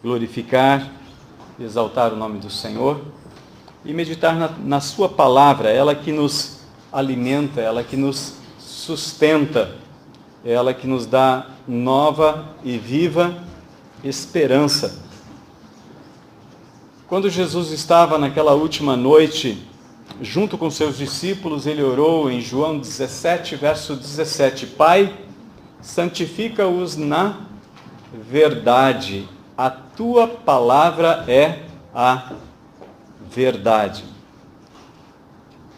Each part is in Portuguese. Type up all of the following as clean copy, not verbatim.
glorificar, exaltar o nome do Senhor e meditar na sua palavra, ela que nos alimenta, ela que nos sustenta, ela que nos dá nova e viva esperança. Quando Jesus estava naquela última noite, junto com seus discípulos, ele orou em João 17, verso 17, Pai, santifica-os na verdade, a tua palavra é a verdade.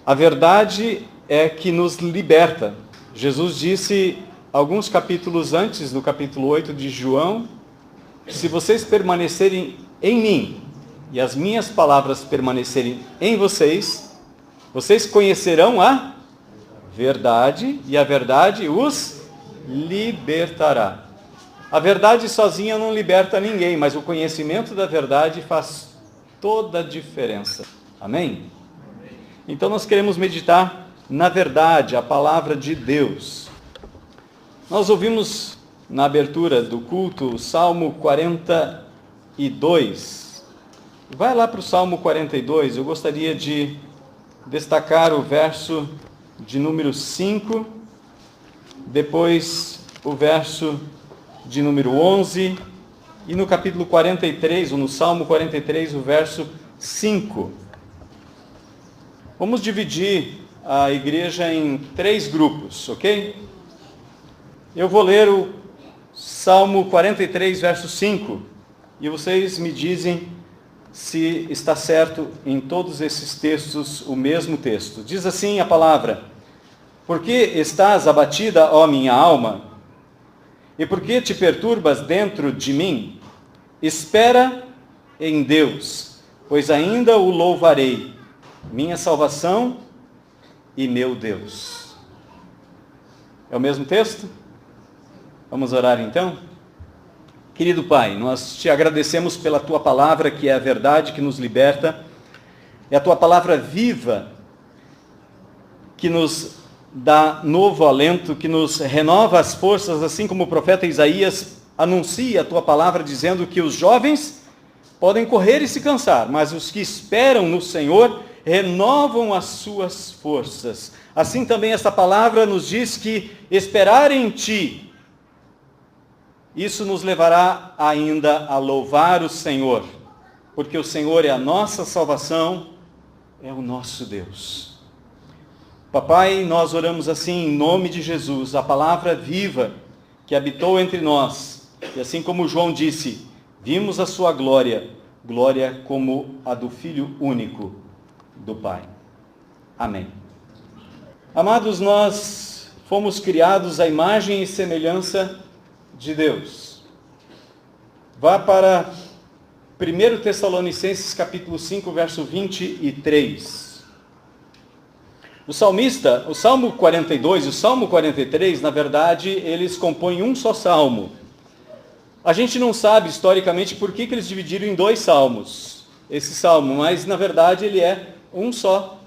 A verdade é que nos liberta. Jesus disse alguns capítulos antes, no capítulo 8 de João, se vocês permanecerem em mim e as minhas palavras permanecerem em vocês, vocês conhecerão a verdade e a verdade os libertará. A verdade sozinha não liberta ninguém, mas o conhecimento da verdade faz toda a diferença. Amém? Então nós queremos meditar na verdade, a palavra de Deus. Nós ouvimos na abertura do culto o Salmo 42. Vai lá para o Salmo 42, eu gostaria de destacar o verso de número 5, depois o verso de número 11, e no capítulo 43, ou no Salmo 43, o verso 5. Vamos dividir a igreja em 3 grupos, ok? Eu vou ler o Salmo 43, verso 5, e vocês me dizem se está certo em todos esses textos o mesmo texto. Diz assim a palavra: Por que estás abatida, ó minha alma? E por que te perturbas dentro de mim? Espera em Deus, pois ainda o louvarei, minha salvação e meu Deus. É o mesmo texto? Vamos orar então? Querido Pai, nós te agradecemos pela Tua palavra, que é a verdade que nos liberta, é a Tua palavra viva, que nos dá novo alento, que nos renova as forças, assim como o profeta Isaías anuncia a Tua palavra, dizendo que os jovens podem correr e se cansar, mas os que esperam no Senhor renovam as suas forças. Assim também esta palavra nos diz que esperar em Ti, isso nos levará ainda a louvar o Senhor, porque o Senhor é a nossa salvação, é o nosso Deus. Papai, nós oramos assim em nome de Jesus, a palavra viva que habitou entre nós, e assim como João disse, vimos a sua glória, glória como a do Filho único do Pai. Amém. Amados, nós fomos criados à imagem e semelhança de Deus. Vá para 1 Tessalonicenses capítulo 5, verso 23. O salmista, o Salmo 42 e o Salmo 43, na verdade, eles compõem um só salmo. A gente não sabe historicamente por que eles dividiram em 2 salmos esse salmo, mas na verdade ele é um só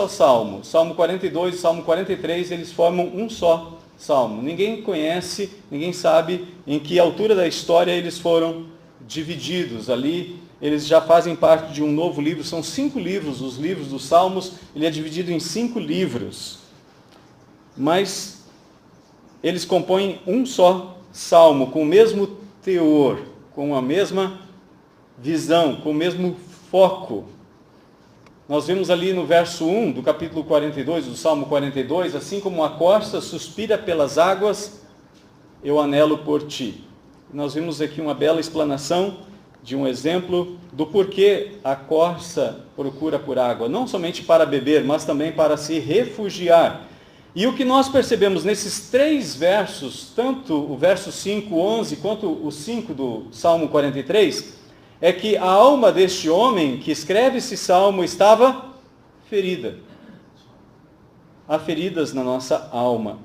salmo. Salmo 42 e Salmo 43, eles formam um só salmo. Ninguém conhece, ninguém sabe em que altura da história eles foram divididos. Ali eles já fazem parte de um novo livro, são 5 livros, os livros dos Salmos, ele é dividido em 5 livros. Mas eles compõem um só salmo, com o mesmo teor, com a mesma visão, com o mesmo foco. Nós vemos ali no verso 1 do capítulo 42, do Salmo 42, assim como a corça suspira pelas águas, eu anelo por ti. Nós vimos aqui uma bela explanação de um exemplo do porquê a corça procura por água, não somente para beber, mas também para se refugiar. E o que nós percebemos nesses 3 versos, tanto o verso 5, 11, quanto o 5 do Salmo 43, é que a alma deste homem que escreve esse salmo estava ferida. Há feridas na nossa alma.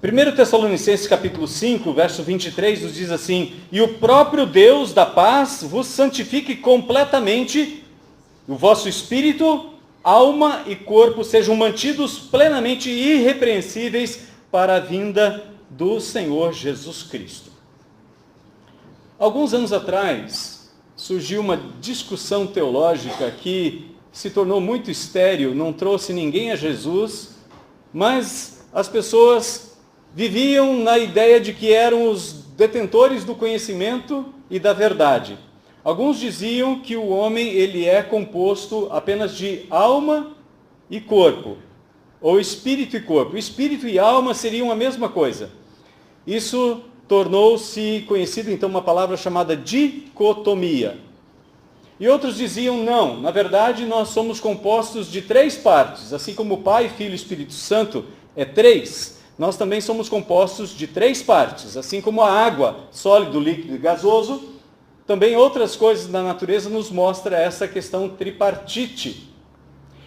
1 Tessalonicenses capítulo 5, verso 23, nos diz assim: E o próprio Deus da paz vos santifique completamente, o vosso espírito, alma e corpo sejam mantidos plenamente irrepreensíveis para a vinda do Senhor Jesus Cristo. Alguns anos atrás, surgiu uma discussão teológica que se tornou muito estéril, não trouxe ninguém a Jesus, mas as pessoas viviam na ideia de que eram os detentores do conhecimento e da verdade. Alguns diziam que o homem ele é composto apenas de alma e corpo, ou espírito e corpo. Espírito e alma seriam a mesma coisa. Isso tornou-se conhecido então uma palavra chamada dicotomia. E outros diziam, não, na verdade nós somos compostos de 3 partes, assim como o Pai, Filho e Espírito Santo é 3, nós também somos compostos de 3 partes, assim como a água, sólido, líquido e gasoso, também outras coisas da natureza nos mostra essa questão tripartite.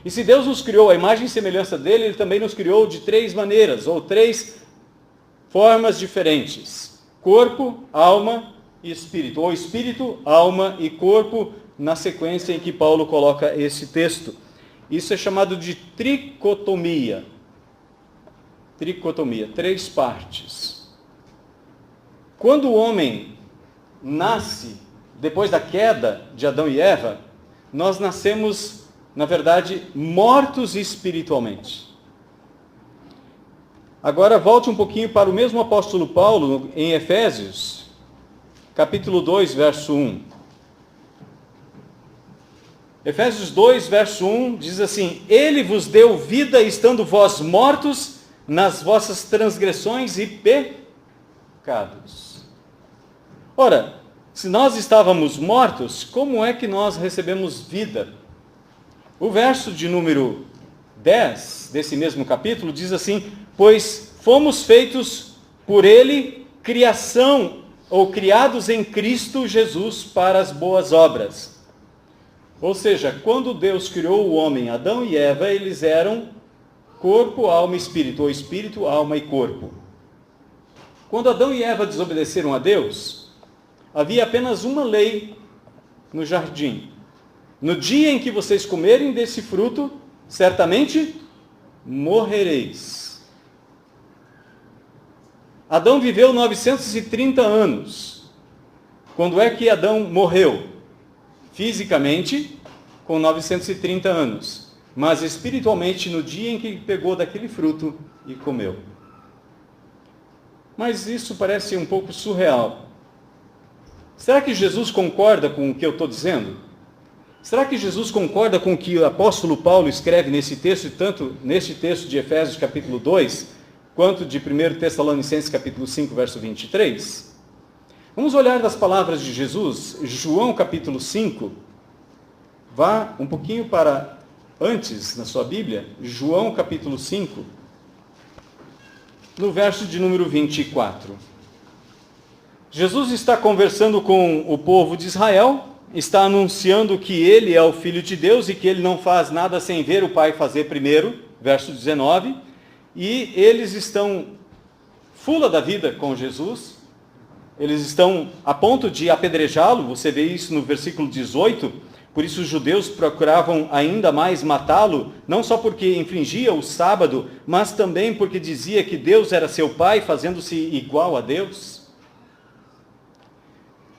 E se Deus nos criou à imagem e semelhança dele, ele também nos criou de 3 maneiras, ou 3 formas diferentes: corpo, alma e espírito, ou espírito, alma e corpo, na sequência em que Paulo coloca esse texto. Isso é chamado de tricotomia. Tricotomia, 3 partes. Quando o homem nasce, depois da queda de Adão e Eva, nós nascemos, na verdade, mortos espiritualmente. Agora volte um pouquinho para o mesmo apóstolo Paulo, em Efésios, capítulo 2, verso 1. Efésios 2, verso 1, diz assim: Ele vos deu vida estando vós mortos nas vossas transgressões e pecados. Ora, se nós estávamos mortos, como é que nós recebemos vida? O verso de número 10 desse mesmo capítulo diz assim: Pois fomos feitos por ele criação, ou criados em Cristo Jesus para as boas obras. Ou seja, quando Deus criou o homem, Adão e Eva, eles eram corpo, alma e espírito, ou espírito, alma e corpo. Quando Adão e Eva desobedeceram a Deus, havia apenas uma lei no jardim: no dia em que vocês comerem desse fruto, certamente morrereis. Adão viveu 930 anos. Quando é que Adão morreu? Fisicamente, com 930 anos. Mas espiritualmente, no dia em que pegou daquele fruto e comeu. Mas isso parece um pouco surreal. Será que Jesus concorda com o que eu estou dizendo? Será que Jesus concorda com o que o apóstolo Paulo escreve nesse texto, tanto neste texto de Efésios capítulo 2, quanto de 1 Tessalonicenses capítulo 5, verso 23? Vamos olhar das palavras de Jesus, João capítulo 5, vá um pouquinho para antes na sua Bíblia, João capítulo 5, no verso de número 24. Jesus está conversando com o povo de Israel, está anunciando que ele é o Filho de Deus e que ele não faz nada sem ver o Pai fazer primeiro, verso 19, e eles estão fula da vida com Jesus, eles estão a ponto de apedrejá-lo, você vê isso no versículo 18, por isso os judeus procuravam ainda mais matá-lo, não só porque infringia o sábado, mas também porque dizia que Deus era seu Pai, fazendo-se igual a Deus.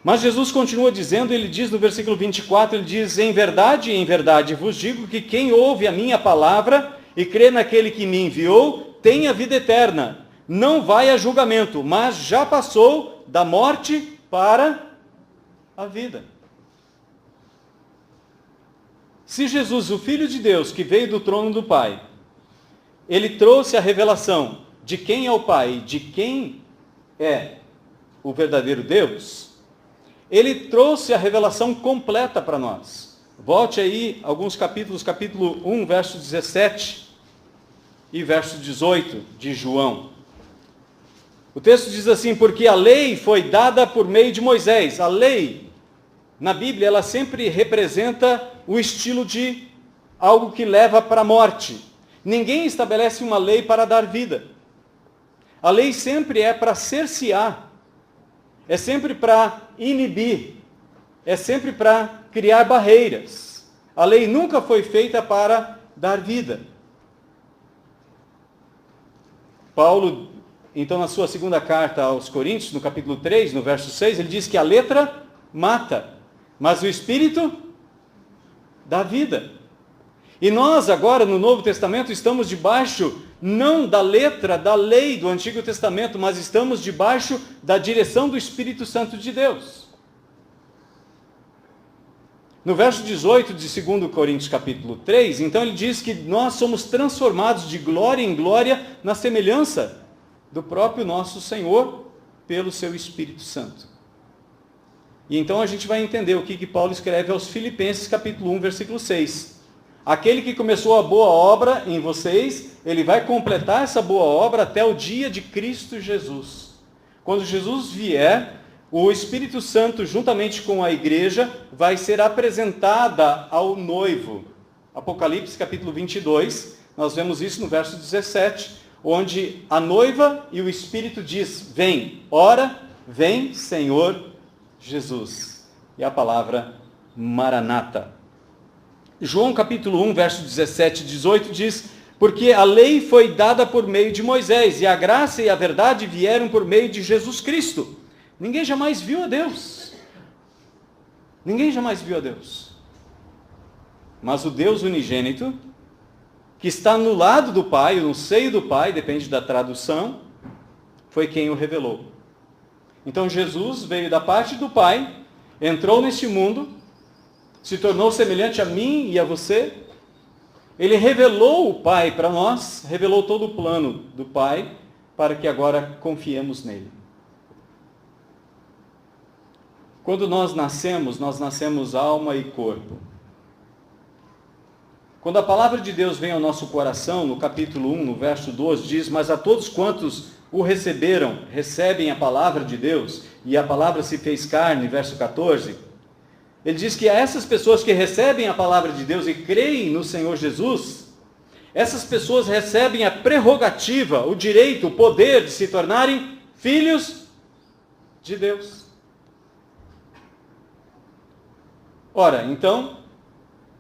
Mas Jesus continua dizendo, ele diz no versículo 24, ele diz: em verdade vos digo que quem ouve a minha palavra e crê naquele que me enviou, tem a vida eterna. Não vai a julgamento, mas já passou da morte para a vida. Se Jesus, o Filho de Deus, que veio do trono do Pai, ele trouxe a revelação de quem é o Pai, de quem é o verdadeiro Deus, ele trouxe a revelação completa para nós. Volte aí alguns capítulos, capítulo 1, verso 17 e verso 18 de João. O texto diz assim: porque a lei foi dada por meio de Moisés. A lei, na Bíblia, ela sempre representa o estilo de algo que leva para a morte. Ninguém estabelece uma lei para dar vida. A lei sempre é para cercear, é sempre para inibir, é sempre para criar barreiras. A lei nunca foi feita para dar vida. Paulo então, na sua segunda carta aos Coríntios, no capítulo 3, no verso 6, ele diz que a letra mata, mas o Espírito dá vida. E nós agora, no Novo Testamento, estamos debaixo, não da letra da lei do Antigo Testamento, mas estamos debaixo da direção do Espírito Santo de Deus. No verso 18 de 2 Coríntios capítulo 3, então ele diz que nós somos transformados de glória em glória na semelhança do próprio nosso Senhor pelo seu Espírito Santo. E então a gente vai entender o que Paulo escreve aos Filipenses capítulo 1, versículo 6. Aquele que começou a boa obra em vocês, ele vai completar essa boa obra até o dia de Cristo Jesus. Quando Jesus vier, o Espírito Santo, juntamente com a igreja, vai ser apresentada ao noivo. Apocalipse capítulo 22, nós vemos isso no verso 17, onde a noiva e o Espírito diz, vem, ora, vem, Senhor Jesus. E a palavra Maranata. João capítulo 1, verso 17 e 18 diz, porque a lei foi dada por meio de Moisés, e a graça e a verdade vieram por meio de Jesus Cristo. Ninguém jamais viu a Deus. Ninguém jamais viu a Deus. Mas o Deus unigênito, que está no lado do Pai, no seio do Pai, depende da tradução, foi quem o revelou. Então Jesus veio da parte do Pai, entrou neste mundo, se tornou semelhante a mim e a você. Ele revelou o Pai para nós, revelou todo o plano do Pai, para que agora confiemos nele. Quando nós nascemos alma e corpo. Quando a palavra de Deus vem ao nosso coração, no capítulo 1, no verso 12, diz, mas a todos quantos o receberam, recebem a palavra de Deus, e a palavra se fez carne, verso 14, ele diz que a essas pessoas que recebem a palavra de Deus e creem no Senhor Jesus, essas pessoas recebem a prerrogativa, o direito, o poder de se tornarem filhos de Deus. Ora, então,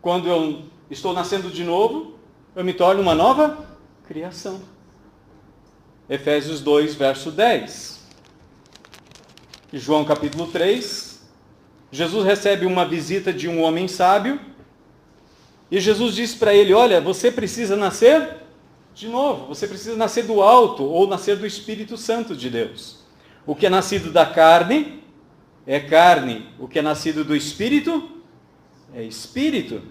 quando eu estou nascendo de novo, eu me torno uma nova criação. Efésios 2, verso 10. E João capítulo 3, Jesus recebe uma visita de um homem sábio, e Jesus diz para ele, olha, você precisa nascer de novo, você precisa nascer do alto, ou nascer do Espírito Santo de Deus. O que é nascido da carne, é carne. O que é nascido do Espírito, é Espírito.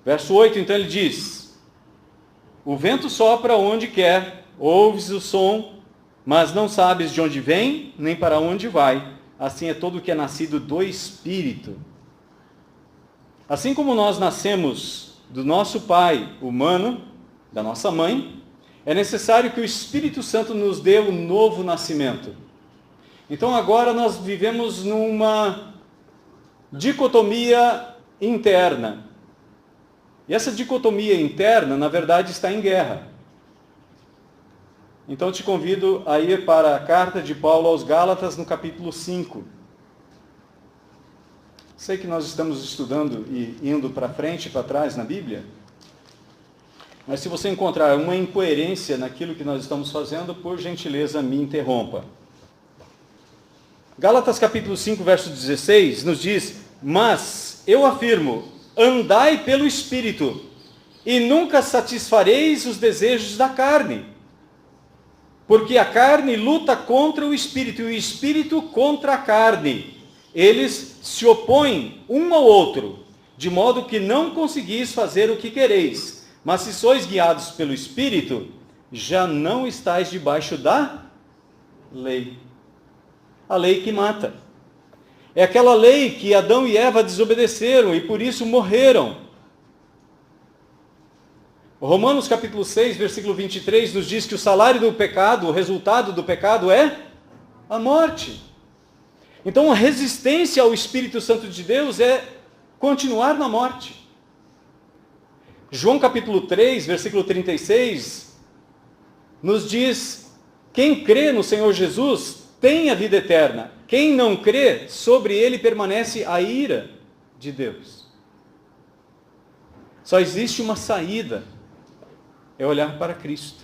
Verso 8, então ele diz, o vento sopra onde quer, ouves o som, mas não sabes de onde vem, nem para onde vai. Assim é todo o que é nascido do Espírito. Assim como nós nascemos do nosso pai humano, da nossa mãe, é necessário que o Espírito Santo nos dê um novo nascimento. Então agora nós vivemos numa dicotomia interna. E essa dicotomia interna, na verdade, está em guerra. Então te convido a ir para a carta de Paulo aos Gálatas, no capítulo 5. Sei que nós estamos estudando e indo para frente e para trás na Bíblia, mas se você encontrar uma incoerência naquilo que nós estamos fazendo, por gentileza me interrompa. Gálatas capítulo 5, verso 16, nos diz, mas eu afirmo, andai pelo Espírito, e nunca satisfareis os desejos da carne. Porque a carne luta contra o Espírito, e o Espírito contra a carne. Eles se opõem um ao outro, de modo que não conseguis fazer o que quereis. Mas se sois guiados pelo Espírito, já não estáis debaixo da lei. A lei que mata. É aquela lei que Adão e Eva desobedeceram e por isso morreram. Romanos capítulo 6, versículo 23 nos diz que o salário do pecado, o resultado do pecado é a morte. Então a resistência ao Espírito Santo de Deus é continuar na morte. João capítulo 3, versículo 36, nos diz, quem crê no Senhor Jesus tem a vida eterna. Quem não crê, sobre ele permanece a ira de Deus. Só existe uma saída, é olhar para Cristo.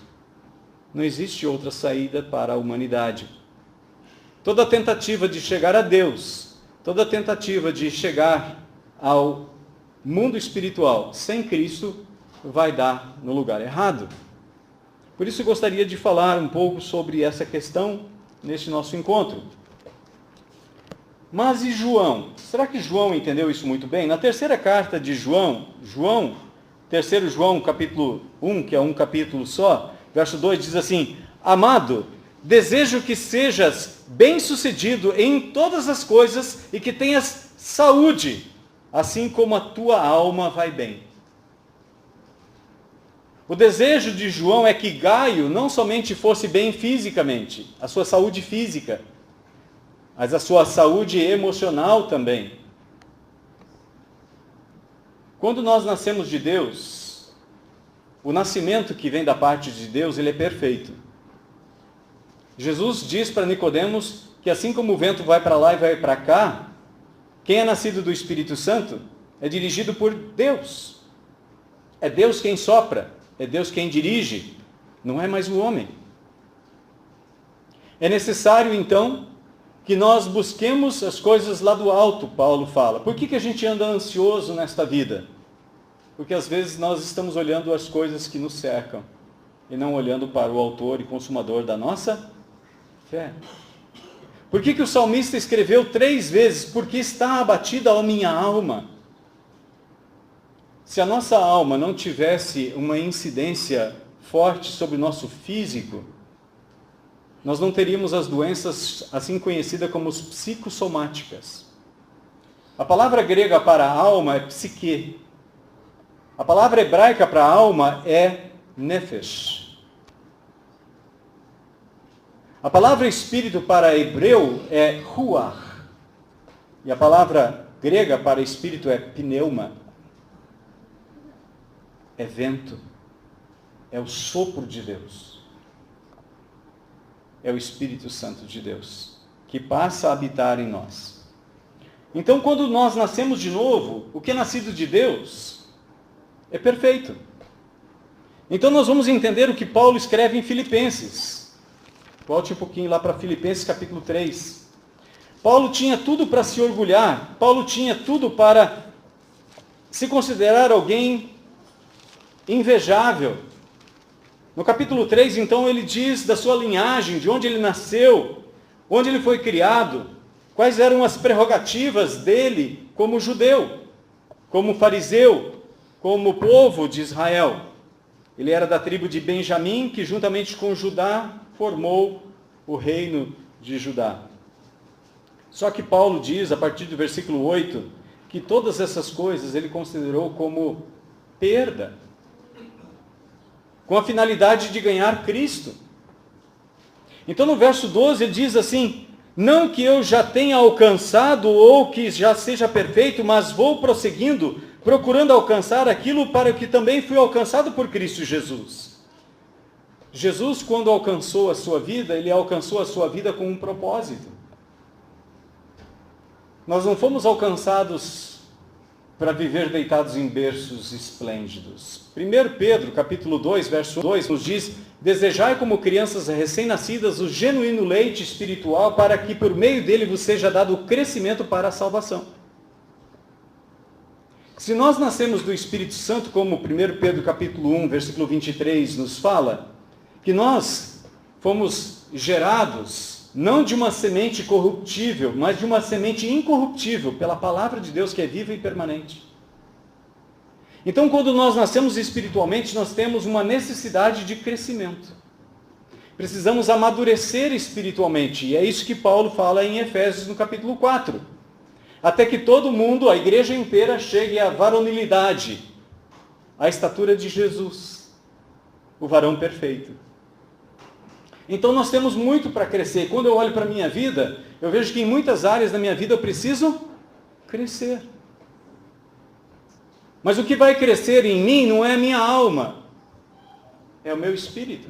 Não existe outra saída para a humanidade. Toda tentativa de chegar a Deus, toda tentativa de chegar ao mundo espiritual sem Cristo, vai dar no lugar errado. Por isso eu gostaria de falar um pouco sobre essa questão neste nosso encontro. Mas e João? Será que João entendeu isso muito bem? Na terceira carta de João, 3 João, capítulo 1, que é um capítulo só, verso 2, diz assim: Amado, desejo que sejas bem-sucedido em todas as coisas e que tenhas saúde, assim como a tua alma vai bem. O desejo de João é que Gaio não somente fosse bem fisicamente, a sua saúde física, mas a sua saúde emocional também. Quando nós nascemos de Deus, o nascimento que vem da parte de Deus, ele é perfeito. Jesus diz para Nicodemos que assim como o vento vai para lá e vai para cá, quem é nascido do Espírito Santo é dirigido por Deus. É Deus quem sopra, é Deus quem dirige, não é mais o homem. É necessário, então, que nós busquemos as coisas lá do alto, Paulo fala. Por que a gente anda ansioso nesta vida? Porque às vezes nós estamos olhando as coisas que nos cercam e não olhando para o autor e consumador da nossa fé. Por que o salmista escreveu 3 vezes? Porque está abatida a minha alma. Se a nossa alma não tivesse uma incidência forte sobre o nosso físico, nós não teríamos as doenças assim conhecidas como psicossomáticas. A palavra grega para alma é psique. A palavra hebraica para alma é nefesh. A palavra espírito para hebreu é ruach. E a palavra grega para espírito é pneuma. É vento. É o sopro de Deus. É o Espírito Santo de Deus, que passa a habitar em nós. Então, quando nós nascemos de novo, o que é nascido de Deus é perfeito. Então, nós vamos entender o que Paulo escreve em Filipenses. Volte um pouquinho lá para Filipenses capítulo 3. Paulo tinha tudo para se orgulhar. Paulo tinha tudo para se considerar alguém invejável. No capítulo 3, então, ele diz da sua linhagem, de onde ele nasceu, onde ele foi criado, quais eram as prerrogativas dele como judeu, como fariseu, como povo de Israel. Ele era da tribo de Benjamim, que juntamente com Judá formou o reino de Judá. Só que Paulo diz, a partir do versículo 8, que todas essas coisas ele considerou como perda, com a finalidade de ganhar Cristo. Então no verso 12 ele diz assim: não que eu já tenha alcançado ou que já seja perfeito, mas vou prosseguindo, procurando alcançar aquilo para o que também fui alcançado por Cristo Jesus. Jesus, quando alcançou a sua vida, ele alcançou a sua vida com um propósito. Nós não fomos alcançados para viver deitados em berços esplêndidos. 1 Pedro, capítulo 2, verso 2, nos diz: desejai como crianças recém-nascidas o genuíno leite espiritual, para que por meio dele vos seja dado o crescimento para a salvação. Se nós nascemos do Espírito Santo, como 1 Pedro capítulo 1, versículo 23 nos fala, que nós fomos gerados não de uma semente corruptível, mas de uma semente incorruptível, pela palavra de Deus que é viva e permanente. Então, quando nós nascemos espiritualmente, nós temos uma necessidade de crescimento. Precisamos amadurecer espiritualmente, e é isso que Paulo fala em Efésios, no capítulo 4. Até que todo mundo, a igreja inteira, chegue à varonilidade, à estatura de Jesus, o varão perfeito. Então nós temos muito para crescer. Quando eu olho para a minha vida, eu vejo que em muitas áreas da minha vida eu preciso crescer. Mas o que vai crescer em mim não é a minha alma, é o meu espírito.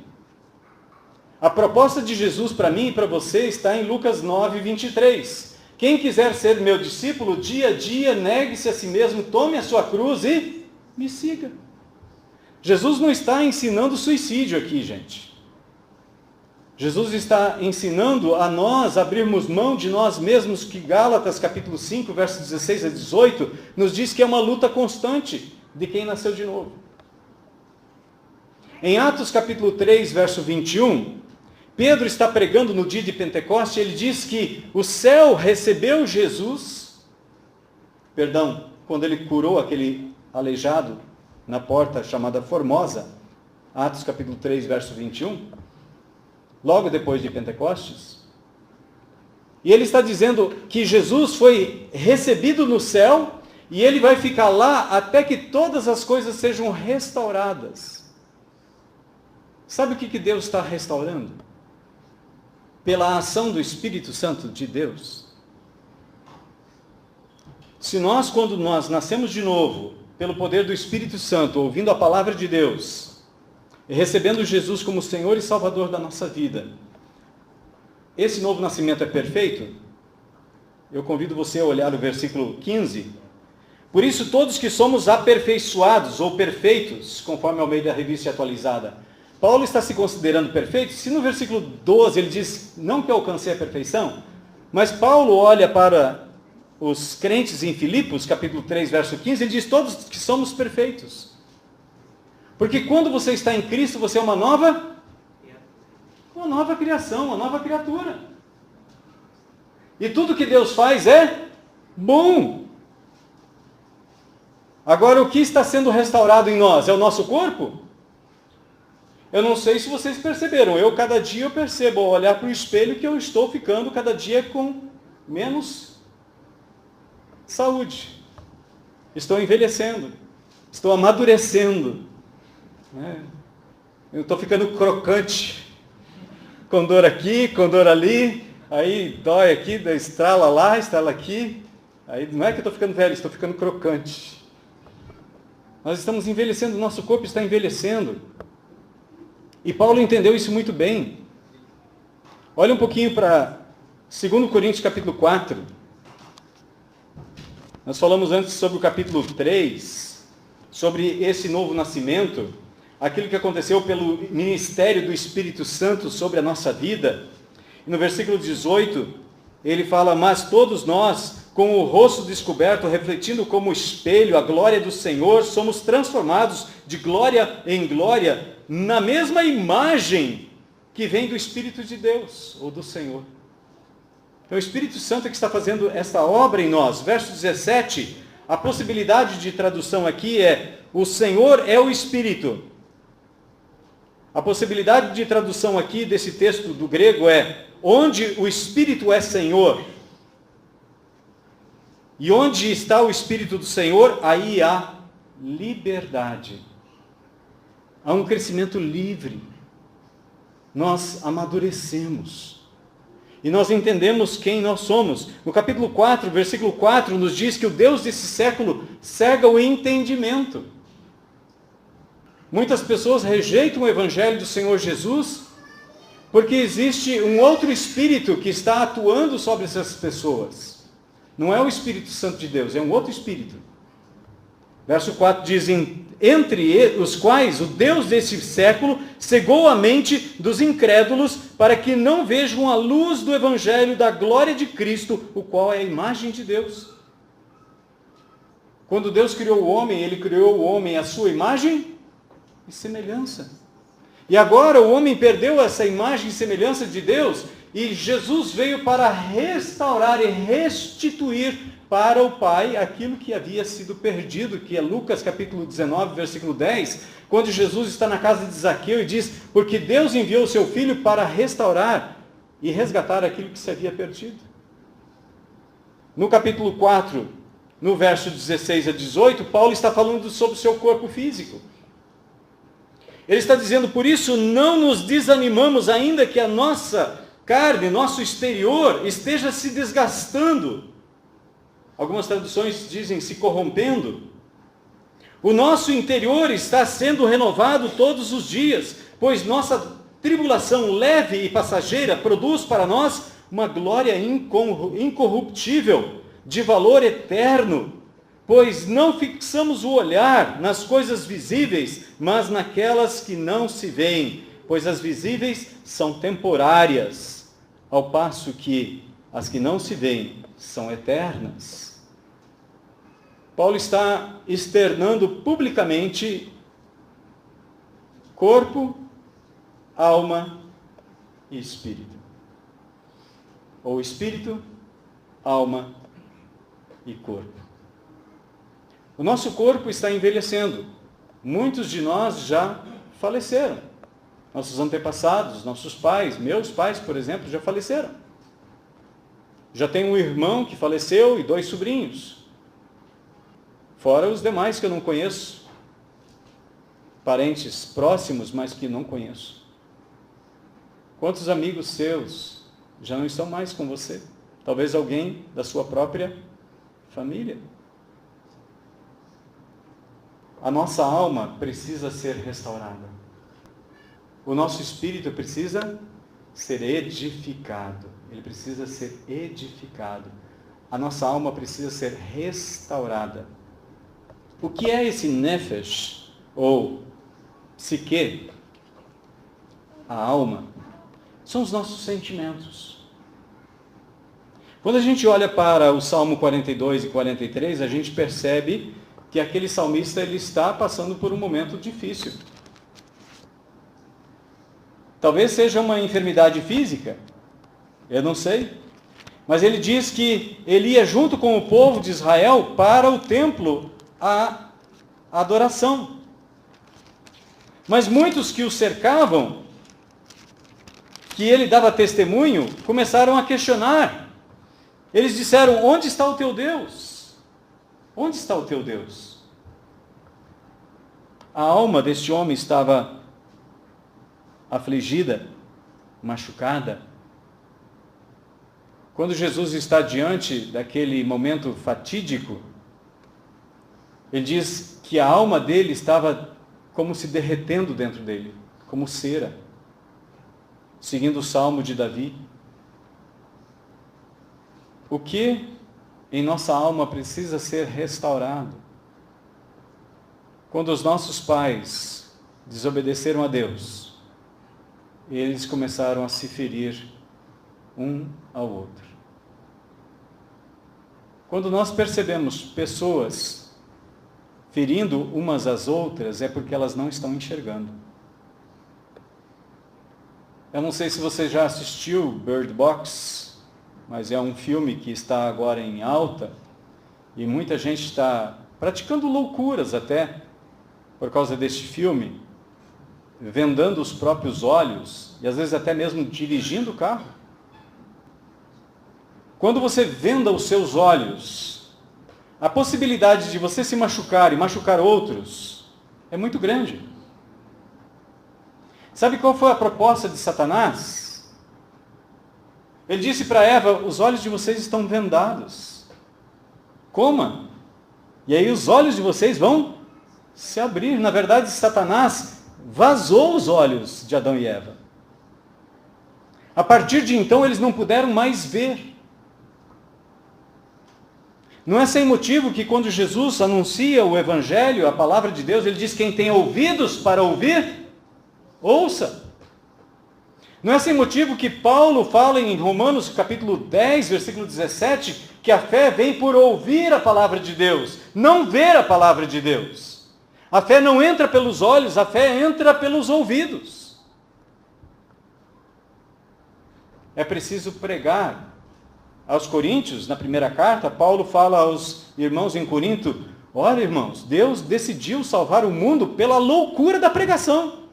A proposta de Jesus para mim e para você está em Lucas 9, 23. Quem quiser ser meu discípulo, dia a dia, negue-se a si mesmo, tome a sua cruz e me siga. Jesus não está ensinando suicídio aqui, gente. Jesus está ensinando a nós abrirmos mão de nós mesmos, que Gálatas capítulo 5, versos 16 a 18, nos diz que é uma luta constante de quem nasceu de novo. Em Atos capítulo 3, verso 21, Pedro está pregando no dia de Pentecostes, ele diz que o céu recebeu Jesus, quando ele curou aquele aleijado na porta chamada Formosa, Atos capítulo 3, verso 21, logo depois de Pentecostes. E ele está dizendo que Jesus foi recebido no céu e ele vai ficar lá até que todas as coisas sejam restauradas. Sabe o que Deus está restaurando? Pela ação do Espírito Santo de Deus. Se nós, quando nós nascemos de novo, pelo poder do Espírito Santo, ouvindo a palavra de Deus, e recebendo Jesus como Senhor e Salvador da nossa vida, esse novo nascimento é perfeito? Eu convido você a olhar o versículo 15. Por isso, todos que somos aperfeiçoados ou perfeitos, conforme a Almeida Revista Atualizada, Paulo está se considerando perfeito? Se no versículo 12 ele diz, não que eu alcancei a perfeição, mas Paulo olha para os crentes em Filipos, capítulo 3, verso 15, ele diz, todos que somos perfeitos. Porque quando você está em Cristo, você é uma nova criação, uma nova criatura. E tudo que Deus faz é bom. Agora, o que está sendo restaurado em nós? É o nosso corpo? Eu não sei se vocês perceberam. Cada dia eu percebo, ao olhar para o espelho, que eu estou ficando cada dia com menos saúde. Estou envelhecendo. Estou amadurecendo. Eu estou ficando crocante, com dor aqui, com dor ali, aí dói aqui, estrala lá, estrala aqui, aí não é que eu estou ficando velho, estou ficando crocante. Nós estamos envelhecendo, o nosso corpo está envelhecendo, e Paulo entendeu isso muito bem. Olha um pouquinho para 2 Coríntios capítulo 4, nós falamos antes sobre o capítulo 3, sobre esse novo nascimento, aquilo que aconteceu pelo ministério do Espírito Santo sobre a nossa vida. E no versículo 18, ele fala, mas todos nós, com o rosto descoberto, refletindo como espelho a glória do Senhor, somos transformados de glória em glória, na mesma imagem que vem do Espírito de Deus, ou do Senhor. Então o Espírito Santo é que está fazendo esta obra em nós. Verso 17, a possibilidade de tradução aqui é, o Senhor é o Espírito. A possibilidade de tradução aqui desse texto do grego é, onde o Espírito é Senhor, e onde está o Espírito do Senhor, aí há liberdade. Há um crescimento livre. Nós amadurecemos. E nós entendemos quem nós somos. No capítulo 4, versículo 4, nos diz que o Deus desse século cega o entendimento. Muitas pessoas rejeitam o Evangelho do Senhor Jesus porque existe um outro Espírito que está atuando sobre essas pessoas. Não é o Espírito Santo de Deus, é um outro Espírito. Verso 4 diz, entre os quais o Deus desse século cegou a mente dos incrédulos para que não vejam a luz do Evangelho da glória de Cristo, o qual é a imagem de Deus. Quando Deus criou o homem, Ele criou o homem à sua imagem e semelhança. E agora o homem perdeu essa imagem e semelhança de Deus e Jesus veio para restaurar e restituir para o Pai aquilo que havia sido perdido, que é Lucas capítulo 19, versículo 10, quando Jesus está na casa de Zaqueu e diz, porque Deus enviou o seu Filho para restaurar e resgatar aquilo que se havia perdido. No capítulo 4, no verso 16 a 18, Paulo está falando sobre o seu corpo físico. Ele está dizendo, por isso não nos desanimamos ainda que a nossa carne, nosso exterior, esteja se desgastando. Algumas traduções dizem se corrompendo. O nosso interior está sendo renovado todos os dias, pois nossa tribulação leve e passageira produz para nós uma glória incorruptível, de valor eterno, pois não fixamos o olhar nas coisas visíveis, mas naquelas que não se veem, pois as visíveis são temporárias, ao passo que as que não se veem são eternas. Paulo está externando publicamente corpo, alma e espírito. Ou espírito, alma e corpo. O nosso corpo está envelhecendo. Muitos de nós já faleceram. Nossos antepassados, nossos pais, meus pais, por exemplo, já faleceram. Já tenho um irmão que faleceu e 2 sobrinhos. Fora os demais que eu não conheço. Parentes próximos, mas que não conheço. Quantos amigos seus já não estão mais com você? Talvez alguém da sua própria família. A nossa alma precisa ser restaurada. O nosso espírito precisa ser edificado. Ele precisa ser edificado. A nossa alma precisa ser restaurada. O que é esse nefesh, ou psique? A alma. São os nossos sentimentos. Quando a gente olha para o Salmo 42 e 43, a gente percebe que aquele salmista ele está passando por um momento difícil. Talvez seja uma enfermidade física, eu não sei. Mas ele diz que ele ia junto com o povo de Israel para o templo a adoração. Mas muitos que o cercavam, que ele dava testemunho, começaram a questionar. Eles disseram: onde está o teu Deus? Onde está o teu Deus? A alma deste homem estava afligida, machucada. Quando Jesus está diante daquele momento fatídico, ele diz que a alma dele estava como se derretendo dentro dele, como cera, seguindo o Salmo de Davi. O que em nossa alma precisa ser restaurado? Quando os nossos pais desobedeceram a Deus, eles começaram a se ferir um ao outro. Quando nós percebemos pessoas ferindo umas às outras, é porque elas não estão enxergando. Eu não sei se você já assistiu Bird Box, mas é um filme que está agora em alta, e muita gente está praticando loucuras até por causa deste filme, vendando os próprios olhos, e às vezes até mesmo dirigindo o carro. Quando você venda os seus olhos, a possibilidade de você se machucar e machucar outros é muito grande. Sabe qual foi a proposta de Satanás? Ele disse para Eva: os olhos de vocês estão vendados. Coma. E aí os olhos de vocês vão se abrir. Na verdade, Satanás vazou os olhos de Adão e Eva. A partir de então, eles não puderam mais ver. Não é sem motivo que quando Jesus anuncia o Evangelho, a palavra de Deus, ele diz: quem tem ouvidos para ouvir, ouça. Não é sem motivo que Paulo fala em Romanos capítulo 10, versículo 17, que a fé vem por ouvir a palavra de Deus, não ver a palavra de Deus. A fé não entra pelos olhos, a fé entra pelos ouvidos. É preciso pregar. Aos Coríntios, na primeira carta, Paulo fala aos irmãos em Corinto: olha, irmãos, Deus decidiu salvar o mundo pela loucura da pregação.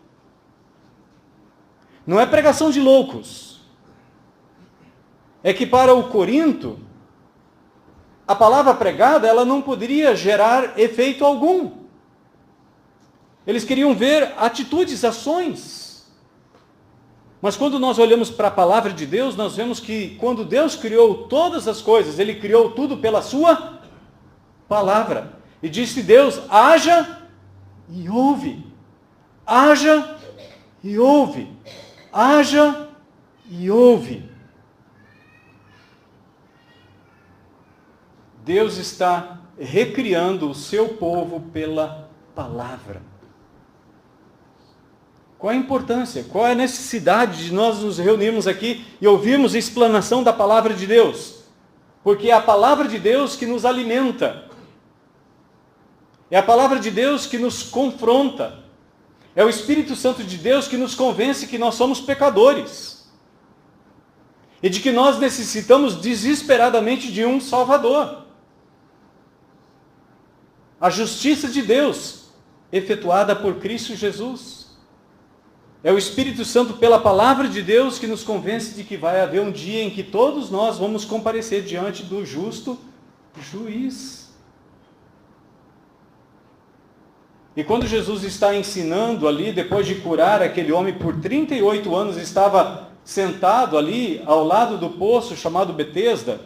Não é pregação de loucos. É que para o Corinto, a palavra pregada, ela não poderia gerar efeito algum. Eles queriam ver atitudes, ações. Mas quando nós olhamos para a palavra de Deus, nós vemos que quando Deus criou todas as coisas, Ele criou tudo pela sua palavra. E disse Deus: haja e ouve. Haja e ouve. Haja e ouve. Deus está recriando o seu povo pela palavra. Qual a importância? Qual é a necessidade de nós nos reunirmos aqui e ouvirmos a explanação da palavra de Deus? Porque é a palavra de Deus que nos alimenta. É a palavra de Deus que nos confronta. É o Espírito Santo de Deus que nos convence que nós somos pecadores. E de que nós necessitamos desesperadamente de um Salvador. A justiça de Deus, efetuada por Cristo Jesus. É o Espírito Santo, pela palavra de Deus, que nos convence de que vai haver um dia em que todos nós vamos comparecer diante do justo juiz. E quando Jesus está ensinando ali, depois de curar aquele homem por 38 anos, estava sentado ali ao lado do poço chamado Betesda,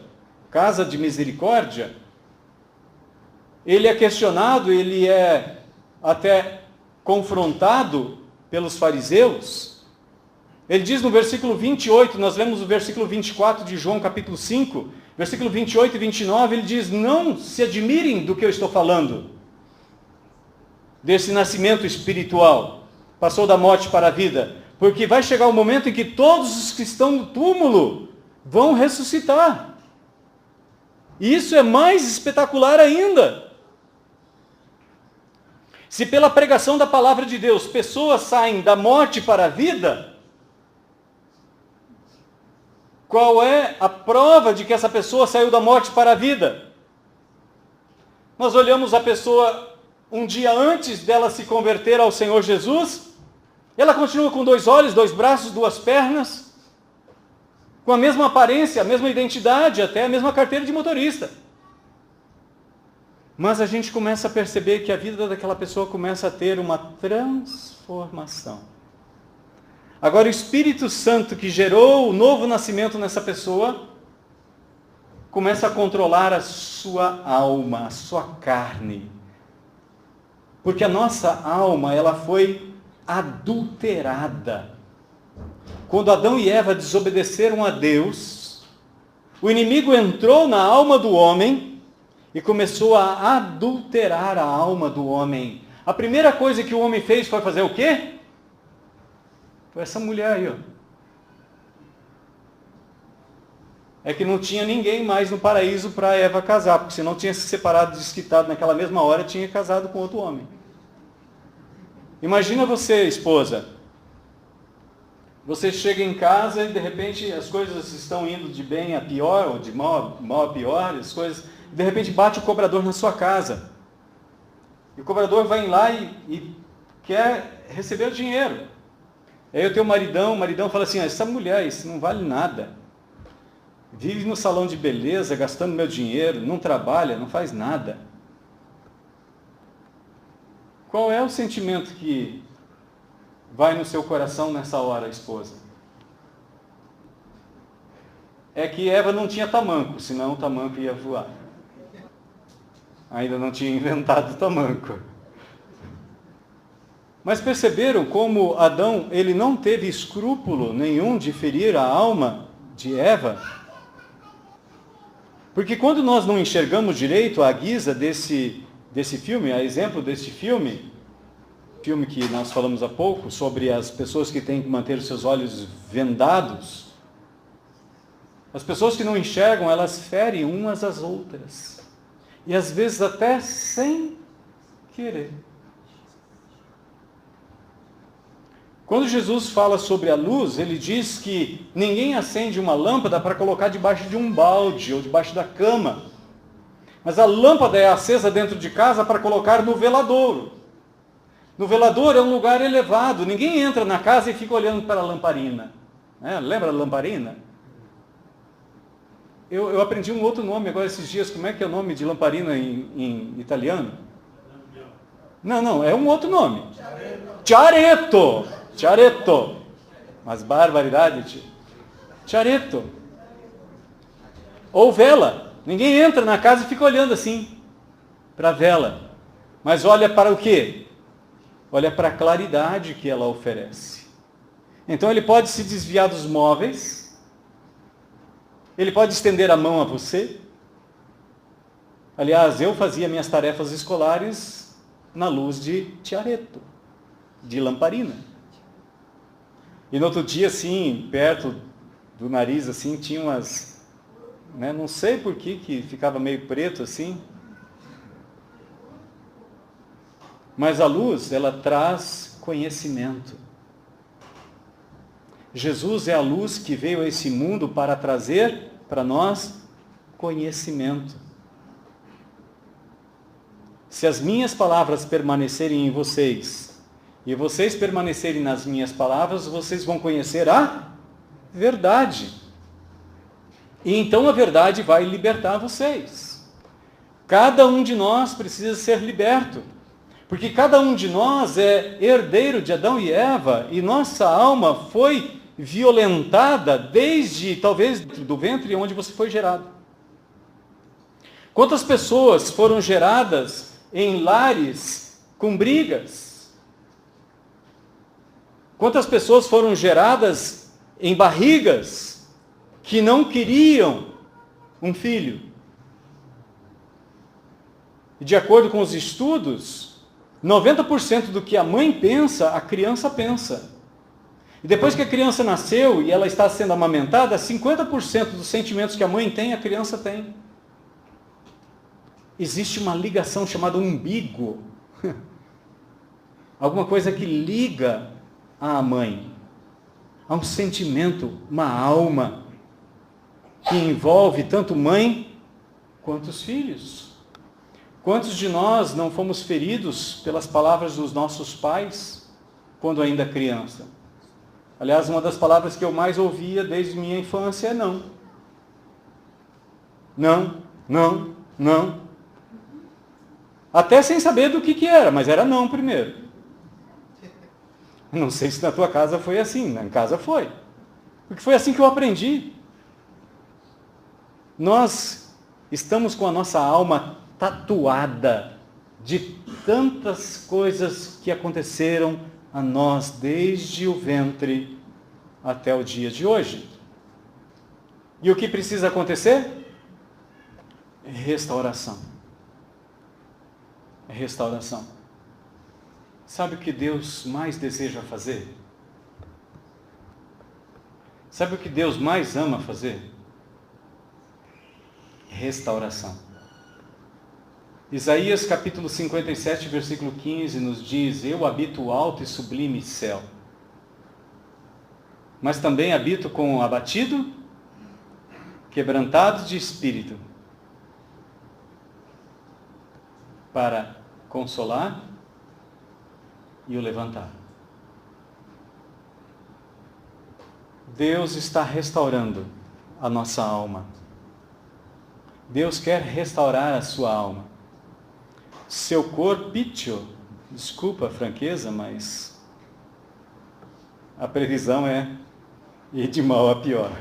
casa de misericórdia, ele é questionado, ele é até confrontado pelos fariseus. Ele diz no versículo 28, nós lemos o versículo 24 de João capítulo 5, versículo 28 e 29, ele diz: não se admirem do que eu estou falando, desse nascimento espiritual, passou da morte para a vida, porque vai chegar o momento em que todos os que estão no túmulo vão ressuscitar. E isso é mais espetacular ainda. Se pela pregação da palavra de Deus pessoas saem da morte para a vida, qual é a prova de que essa pessoa saiu da morte para a vida? Nós olhamos a pessoa um dia antes dela se converter ao Senhor Jesus, ela continua com 2 olhos, 2 braços, 2 pernas, com a mesma aparência, a mesma identidade, até a mesma carteira de motorista. Mas a gente começa a perceber que a vida daquela pessoa começa a ter uma transformação. Agora o Espírito Santo que gerou o novo nascimento nessa pessoa, começa a controlar a sua alma, a sua carne. Porque a nossa alma, ela foi adulterada. Quando Adão e Eva desobedeceram a Deus, o inimigo entrou na alma do homem e começou a adulterar a alma do homem. A primeira coisa que o homem fez foi fazer o quê? Foi essa mulher aí, ó. É que não tinha ninguém mais no paraíso para Eva casar, porque senão tinha se separado, desquitado naquela mesma hora, tinha casado com outro homem. Imagina você, esposa. Você chega em casa e de repente as coisas estão indo de bem a pior, ou de mal a pior, as coisas... De repente bate o cobrador na sua casa. E o cobrador vai lá e quer receber o dinheiro. Aí o teu maridão, o maridão fala assim: essa mulher, isso não vale nada. Vive no salão de beleza, gastando meu dinheiro, não trabalha, não faz nada. Qual é o sentimento que vai no seu coração nessa hora, esposa? É que Eva não tinha tamanco, senão o tamanco ia voar. Ainda não tinha inventado o tamanco. Mas perceberam como Adão, ele não teve escrúpulo nenhum de ferir a alma de Eva? Porque quando nós não enxergamos direito a guisa desse filme, a exemplo deste filme que nós falamos há pouco, sobre as pessoas que têm que manter os seus olhos vendados, as pessoas que não enxergam, elas ferem umas às outras. E às vezes até sem querer. Quando Jesus fala sobre a luz, ele diz que ninguém acende uma lâmpada para colocar debaixo de um balde ou debaixo da cama. Mas a lâmpada é acesa dentro de casa para colocar no veladouro. No veladouro é um lugar elevado. Ninguém entra na casa e fica olhando para a lamparina. Lembra a lamparina? Eu aprendi um outro nome agora esses dias. Como é que é o nome de lamparina em italiano? Não, é um outro nome. Ciaretto. Ciaretto. Mas barbaridade. Ciaretto. Ou vela. Ninguém entra na casa e fica olhando assim para a vela. Mas olha para o quê? Olha para a claridade que ela oferece. Então ele pode se desviar dos móveis. Ele pode estender a mão a você. Aliás, eu fazia minhas tarefas escolares na luz de ciaretto, de lamparina. E no outro dia, assim, perto do nariz, assim, tinha umas, né, não sei por que ficava meio preto, assim. Mas a luz, ela traz conhecimento. Jesus é a luz que veio a esse mundo para trazer para nós conhecimento. Se as minhas palavras permanecerem em vocês, e vocês permanecerem nas minhas palavras, vocês vão conhecer a verdade. E então a verdade vai libertar vocês. Cada um de nós precisa ser liberto. Porque cada um de nós é herdeiro de Adão e Eva, e nossa alma foi violentada desde, talvez, do ventre onde você foi gerado. Quantas pessoas foram geradas em lares com brigas? Quantas pessoas foram geradas em barrigas que não queriam um filho? E de acordo com os estudos, 90% do que a mãe pensa, a criança pensa. E depois que a criança nasceu e ela está sendo amamentada, 50% dos sentimentos que a mãe tem, a criança tem. Existe uma ligação chamada umbigo. Alguma coisa que liga à mãe. Há um sentimento, uma alma, que envolve tanto mãe quanto os filhos. Quantos de nós não fomos feridos pelas palavras dos nossos pais quando ainda criança? Aliás, uma das palavras que eu mais ouvia desde minha infância é não. Não, não, não. Até sem saber do que era, mas era não primeiro. Não sei se na tua casa foi assim, na casa foi. Porque foi assim que eu aprendi. Nós estamos com a nossa alma tatuada de tantas coisas que aconteceram a nós desde o ventre até o dia de hoje. E o que precisa acontecer? Restauração. Restauração. Sabe o que Deus mais deseja fazer? Sabe o que Deus mais ama fazer? Restauração. Isaías capítulo 57, versículo 15 nos diz: eu habito o alto e sublime céu, mas também habito com o abatido, quebrantado de espírito, para consolar e o levantar. Deus está restaurando a nossa alma. Deus quer restaurar a sua alma. Seu corpício, desculpa a franqueza, mas a previsão é ir de mal a pior.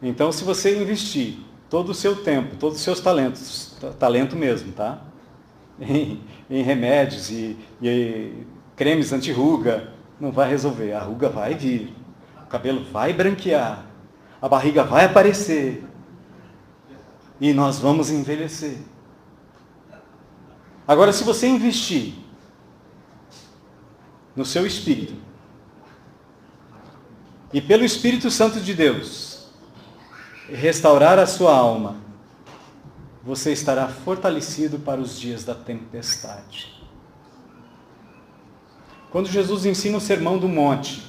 Então, se você investir todo o seu tempo, todos os seus talentos, talento mesmo, tá? Em remédios e cremes anti-ruga, não vai resolver. A ruga vai vir, o cabelo vai branquear, a barriga vai aparecer e nós vamos envelhecer. Agora, se você investir no seu espírito e pelo Espírito Santo de Deus restaurar a sua alma, você estará fortalecido para os dias da tempestade. Quando Jesus ensina o Sermão do Monte,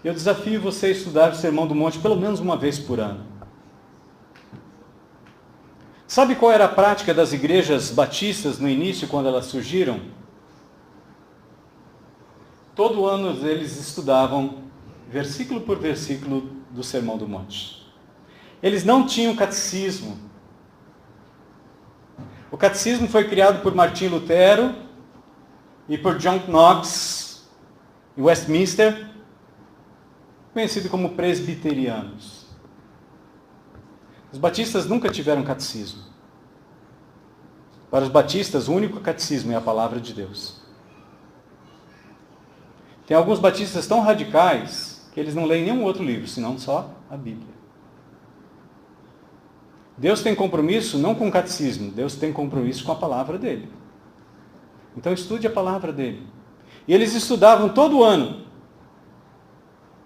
eu desafio você a estudar o Sermão do Monte pelo menos uma vez por ano. Sabe qual era a prática das igrejas batistas no início, quando elas surgiram? Todo ano eles estudavam versículo por versículo do Sermão do Monte. Eles não tinham catecismo. O catecismo foi criado por Martim Lutero e por John Knox em Westminster, conhecido como presbiterianos. Os batistas nunca tiveram catecismo. Para os batistas, o único catecismo é a palavra de Deus. Tem alguns batistas tão radicais que eles não leem nenhum outro livro, senão só a Bíblia. Deus tem compromisso não com o catecismo, Deus tem compromisso com a palavra dele. Então estude a palavra dele. E eles estudavam todo ano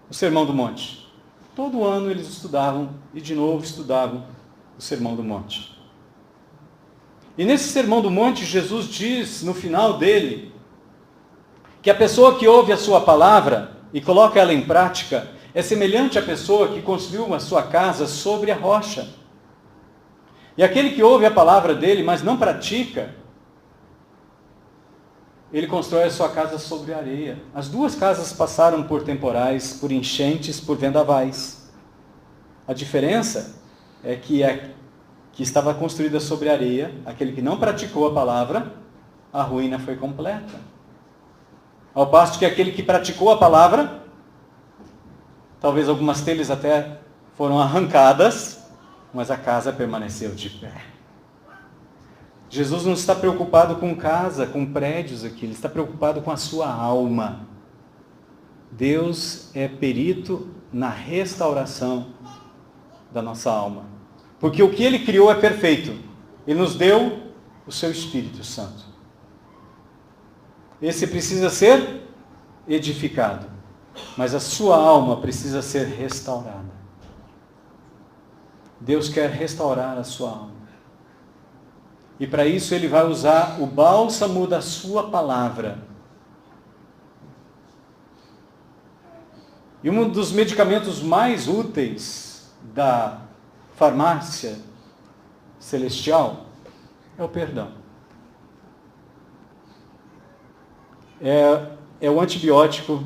o Sermão do Monte. Todo ano eles estudavam e de novo estudavam o Sermão do Monte. E nesse Sermão do Monte, Jesus diz no final dele que a pessoa que ouve a sua palavra e coloca ela em prática é semelhante à pessoa que construiu a sua casa sobre a rocha. E aquele que ouve a palavra dele, mas não pratica, ele constrói a sua casa sobre areia. As duas casas passaram por temporais, por enchentes, por vendavais. A diferença é que a que estava construída sobre areia, aquele que não praticou a palavra, a ruína foi completa. Ao passo que aquele que praticou a palavra, talvez algumas telhas até foram arrancadas, mas a casa permaneceu de pé. Jesus não está preocupado com casa, com prédios aqui, ele está preocupado com a sua alma. Deus é perito na restauração da nossa alma. Porque o que ele criou é perfeito. Ele nos deu o seu Espírito Santo. Esse precisa ser edificado, mas a sua alma precisa ser restaurada. Deus quer restaurar a sua alma. E para isso ele vai usar o bálsamo da sua palavra. E um dos medicamentos mais úteis da farmácia celestial é o perdão. É o antibiótico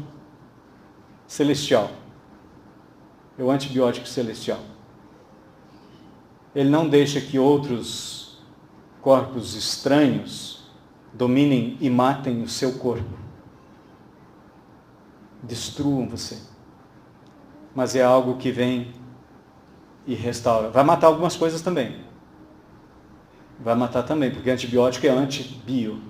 celestial. É o antibiótico celestial. Ele não deixa que outros corpos estranhos dominem e matem o seu corpo. Destruam você. Mas é algo que vem e restaura. Vai matar algumas coisas também. Vai matar também, porque antibiótico é antibio.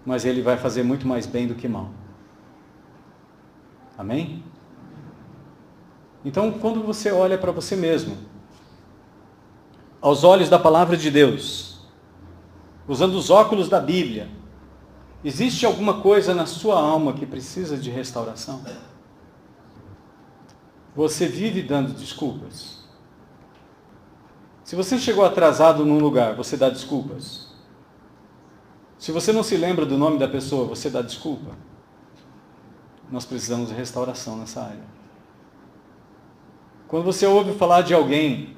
Mas ele vai fazer muito mais bem do que mal. Amém? Então, quando você olha para você mesmo, aos olhos da palavra de Deus, usando os óculos da Bíblia, existe alguma coisa na sua alma que precisa de restauração? Você vive dando desculpas? Se você chegou atrasado num lugar, você dá desculpas? Se você não se lembra do nome da pessoa, você dá desculpa? Nós precisamos de restauração nessa área. Quando você ouve falar de alguém,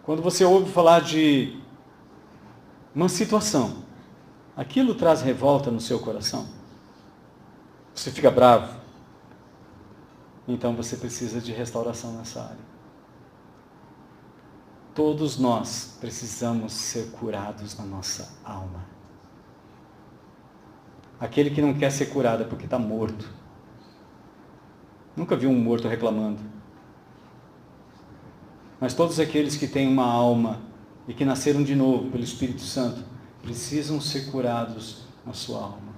quando você ouve falar de uma situação, aquilo traz revolta no seu coração? Você fica bravo? Então você precisa de restauração nessa área. Todos nós precisamos ser curados na nossa alma. Aquele que não quer ser curado é porque está morto. Nunca vi um morto reclamando. Mas todos aqueles que têm uma alma e que nasceram de novo pelo Espírito Santo precisam ser curados na sua alma.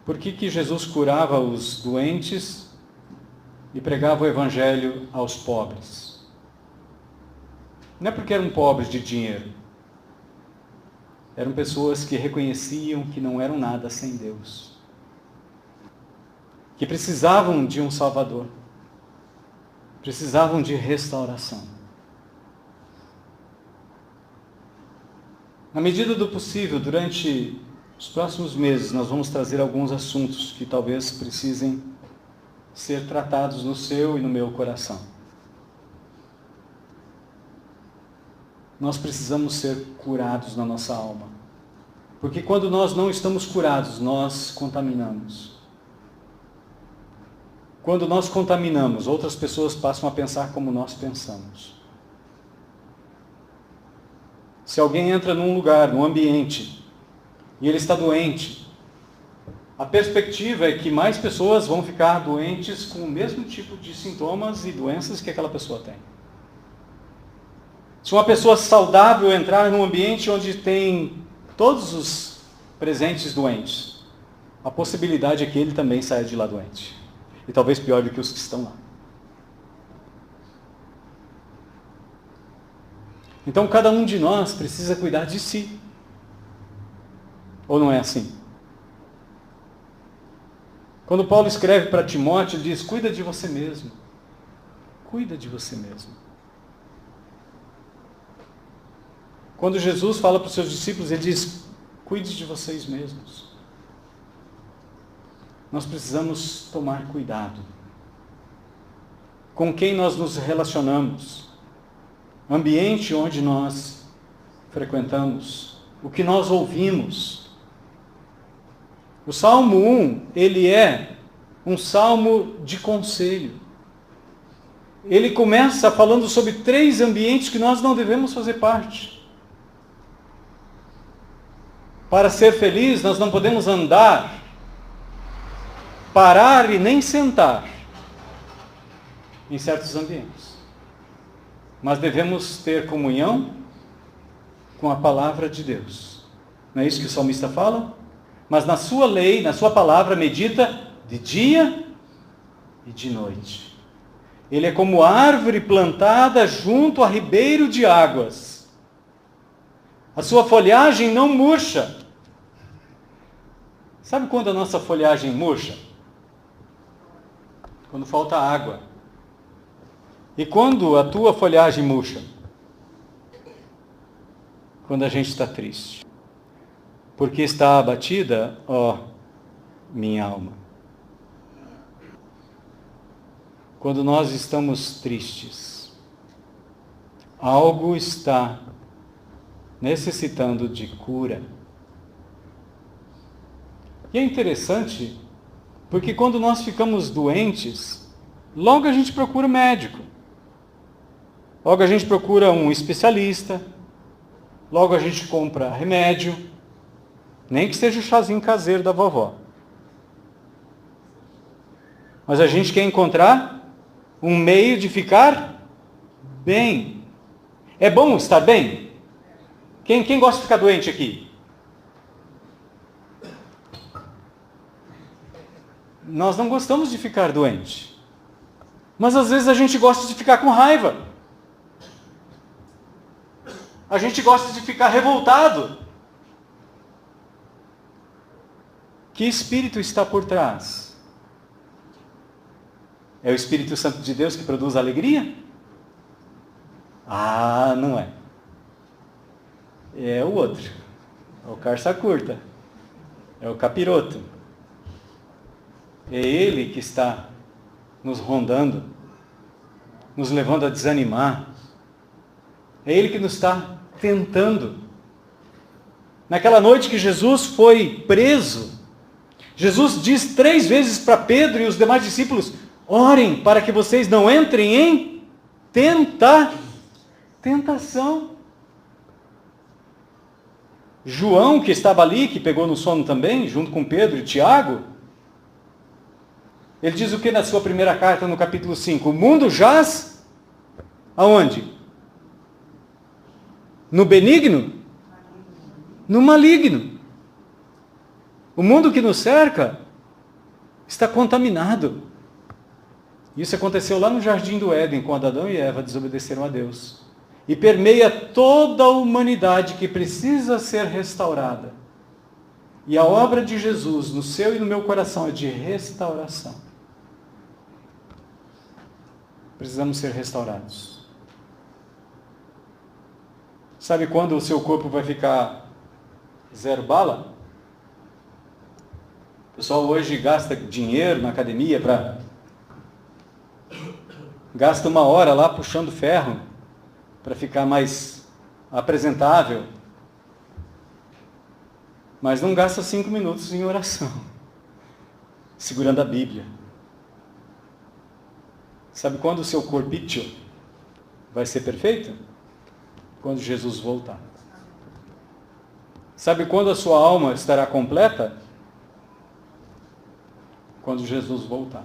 Por que Jesus curava os doentes e pregava o Evangelho aos pobres? Não é porque eram pobres de dinheiro. Eram pessoas que reconheciam que não eram nada sem Deus. Que precisavam de um Salvador. Precisavam de restauração. Na medida do possível, durante os próximos meses, nós vamos trazer alguns assuntos que talvez precisem ser tratados no seu e no meu coração. Nós precisamos ser curados na nossa alma. Porque quando nós não estamos curados, nós contaminamos. Quando nós contaminamos, outras pessoas passam a pensar como nós pensamos. Se alguém entra num lugar, num ambiente, e ele está doente, a perspectiva é que mais pessoas vão ficar doentes com o mesmo tipo de sintomas e doenças que aquela pessoa tem. Se uma pessoa saudável entrar num ambiente onde tem todos os presentes doentes, a possibilidade é que ele também saia de lá doente. E talvez pior do que os que estão lá. Então cada um de nós precisa cuidar de si. Ou não é assim? Quando Paulo escreve para Timóteo, ele diz, cuida de você mesmo. Cuida de você mesmo. Quando Jesus fala para os seus discípulos, ele diz, cuide de vocês mesmos. Nós precisamos tomar cuidado. Com quem nós nos relacionamos. Ambiente onde nós frequentamos. O que nós ouvimos. O Salmo 1, ele é um salmo de conselho. Ele começa falando sobre 3 ambientes que nós não devemos fazer parte. Para ser feliz, nós não podemos andar, parar e nem sentar em certos ambientes. Mas devemos ter comunhão com a palavra de Deus. Não é isso que o salmista fala? Mas na sua lei, na sua palavra, medita de dia e de noite. Ele é como árvore plantada junto a ribeiro de águas. A sua folhagem não murcha. Sabe quando a nossa folhagem murcha? Quando falta água. E quando a tua folhagem murcha? Quando a gente está triste. Porque está abatida, ó, minha alma. Quando nós estamos tristes, algo está necessitando de cura. E é interessante, porque quando nós ficamos doentes, logo a gente procura um médico. Logo a gente procura um especialista. Logo a gente compra remédio. Nem que seja o chazinho caseiro da vovó. Mas a gente quer encontrar um meio de ficar bem. É bom estar bem? Quem gosta de ficar doente aqui? Nós não gostamos de ficar doente. Mas às vezes a gente gosta de ficar com raiva. A gente gosta de ficar revoltado. Que espírito está por trás? É o Espírito Santo de Deus que produz alegria? Ah, não é. É o outro. É o carça curta. É o capiroto. É ele que está nos rondando, nos levando a desanimar. É ele que nos está tentando. Naquela noite que Jesus foi preso, Jesus diz 3 vezes para Pedro e os demais discípulos, orem para que vocês não entrem em tentação. João, que estava ali, que pegou no sono também, junto com Pedro e Tiago, ele diz o que na sua primeira carta, no capítulo 5? O mundo jaz aonde? No benigno? No maligno. O mundo que nos cerca está contaminado. Isso aconteceu lá no Jardim do Éden, quando Adão e Eva desobedeceram a Deus. E permeia toda a humanidade que precisa ser restaurada. E a obra de Jesus no seu e no meu coração é de restauração. Precisamos ser restaurados. Sabe quando o seu corpo vai ficar 0 bala? O pessoal hoje gasta dinheiro na academia gasta 1 hora lá puxando ferro para ficar mais apresentável. Mas não gasta 5 minutos em oração, segurando a Bíblia. Sabe quando o seu corpício vai ser perfeito? Quando Jesus voltar. Sabe quando a sua alma estará completa? Quando Jesus voltar.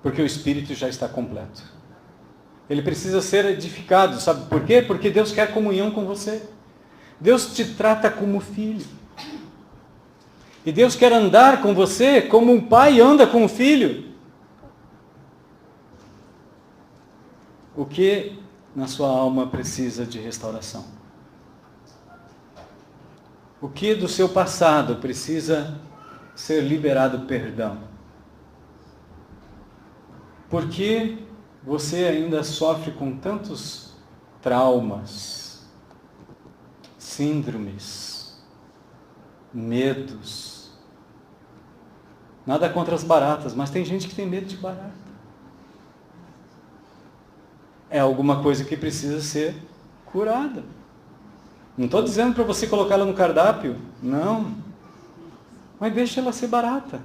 Porque o Espírito já está completo. Ele precisa ser edificado, sabe por quê? Porque Deus quer comunhão com você. Deus te trata como filho. E Deus quer andar com você como um pai anda com o filho. O que na sua alma precisa de restauração? O que do seu passado precisa ser liberado perdão? Por que você ainda sofre com tantos traumas, síndromes, medos? Nada contra as baratas, mas tem gente que tem medo de barata. É alguma coisa que precisa ser curada. Não estou dizendo para você colocar ela no cardápio, não. Mas deixa ela ser barata.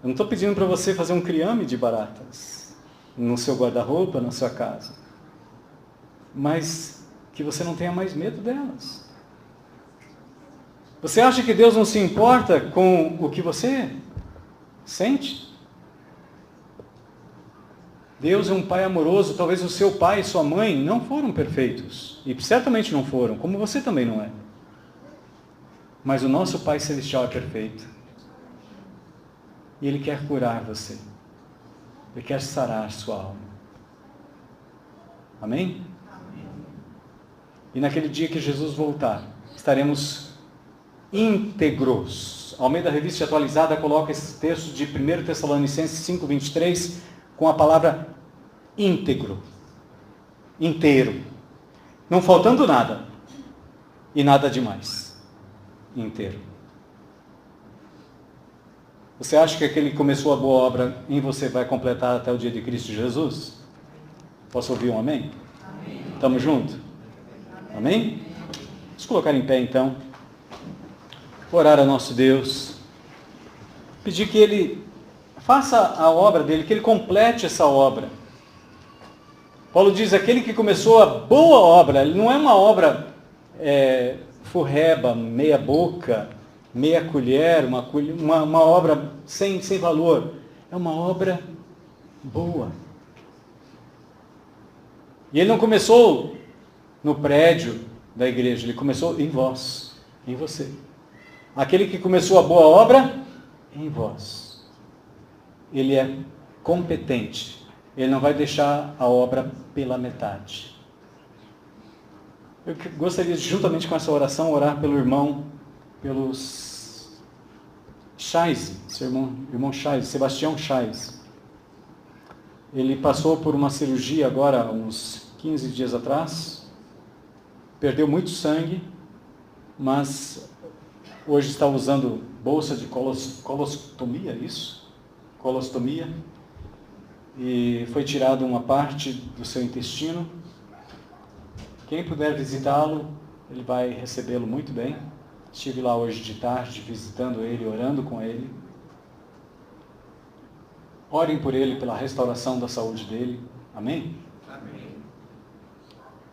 Eu não estou pedindo para você fazer um criame de baratas no seu guarda-roupa, na sua casa. Mas que você não tenha mais medo delas. Você acha que Deus não se importa com o que você sente? Deus é um Pai amoroso. Talvez o seu pai e sua mãe não foram perfeitos. E certamente não foram, como você também não é. Mas o nosso Pai Celestial é perfeito. E Ele quer curar você. Ele quer sarar sua alma. Amém? Amém. E naquele dia que Jesus voltar, estaremos íntegros. Almeida Revista Atualizada coloca esse texto de 1 Tessalonicenses 5:23 com a palavra íntegro. Inteiro. Não faltando nada. E nada demais. Inteiro. Você acha que aquele que começou a boa obra em você vai completar até o dia de Cristo Jesus? Posso ouvir um amém? Amém. Estamos juntos? Amém? Vamos colocar em pé então. Orar a nosso Deus. Pedir que Ele faça a obra dele, que Ele complete essa obra. Paulo diz, aquele que começou a boa obra, ele não é uma obra furreba, meia boca, meia colher, uma obra sem valor. É uma obra boa. E ele não começou no prédio da igreja, ele começou em vós, em você. Aquele que começou a boa obra, em vós. Ele é competente. Ele não vai deixar a obra pela metade. Eu gostaria de, juntamente com essa oração, orar pelo irmão, pelos Chaise, seu irmão Chaise, Sebastião Chaise. Ele passou por uma cirurgia agora, uns 15 dias atrás, perdeu muito sangue, mas hoje está usando bolsa de colostomia, isso? Colostomia. E foi tirada uma parte do seu intestino. Quem puder visitá-lo, ele vai recebê-lo muito bem. Estive lá hoje de tarde, visitando ele, orando com ele. Orem por ele, pela restauração da saúde dele. Amém? Amém.